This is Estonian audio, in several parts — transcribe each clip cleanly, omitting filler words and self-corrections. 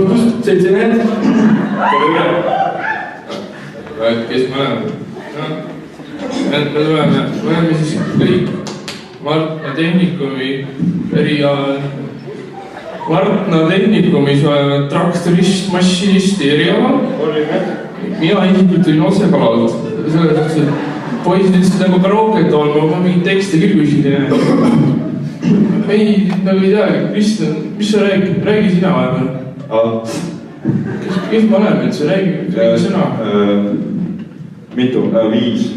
kust 7 mehed? Kes me oleme? Me oleme siis kõik Martna Tehnikumi Martna Tehnikumis oleme traktorist, mašinisti erialal. Mina isiklikult olin osepalalt. Selles mõttes, et poisid ütlesid nagu karaoke-tool, ma mingit tekste küll küsin. Ei, nagu ei tea, Kristjan, mis sa räägid? Räägi sina vahepeal. Kes me oleme, et sa räägi sõna? Mitu? 5.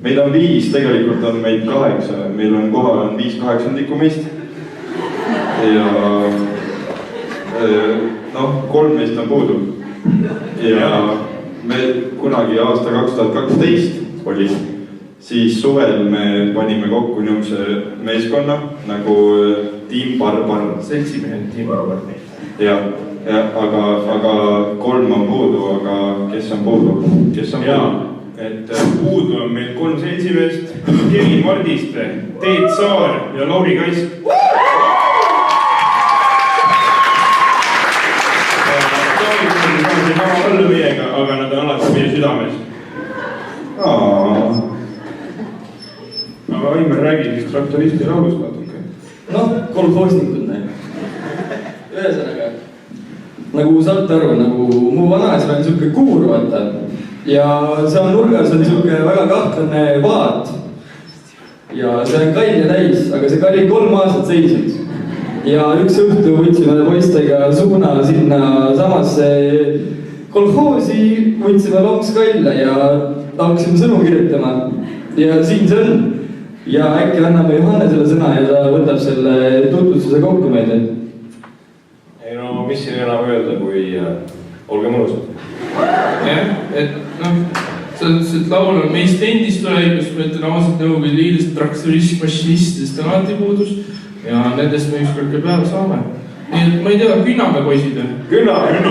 Meid on 5, tegelikult on meid 8. Meil on kohal 5/8 meist. Ja 3 meist on puudu. Ja me kunagi aasta 2012 oli, siis suvel me panime kokku niisuguse meeskonna nagu Tiim Barbar. Seltsimehed Tiim Barbar. Ja, aga 3 on puudu, aga kes on puudu? Et puudu on meil 3 seltsimeest, Kevin Mardiste, Teet Saar ja Lauri Kask. Alla meiega, aga nad on alati meie südames. Aga Aimar räägi siis traktoristi laulust natuke. Kolhoosnikud näe. Ühesõnaga, nagu saate aru, nagu mu vanaisa oli siuke kuur, vaata. Ja seal nurgas oli siuke väga kahtlane vaat. Ja see on kalja täis, aga see kalli 3 aastat seisnud. Ja üks õhtu võtsime poistega suuna sinna samasse kolhoosi, võtsime lonks kalla ja hakkasime sõnu kirjutama. Ja siin see on. Ja äkki anname Johannesele sõna ja ta võtab selle tutvustuse kokku meile. Ei no, mis siin enam öelda, kui olge mõnusad. Jah, et see laul on meist endist tulevikust, ma ütlen ausalt Nõukogude Liidust, traktorist, mašinistidest on alati puudus ja nendest me ükskord ka päeva saame. Nii et ma ei tea, künname poisid. Künname!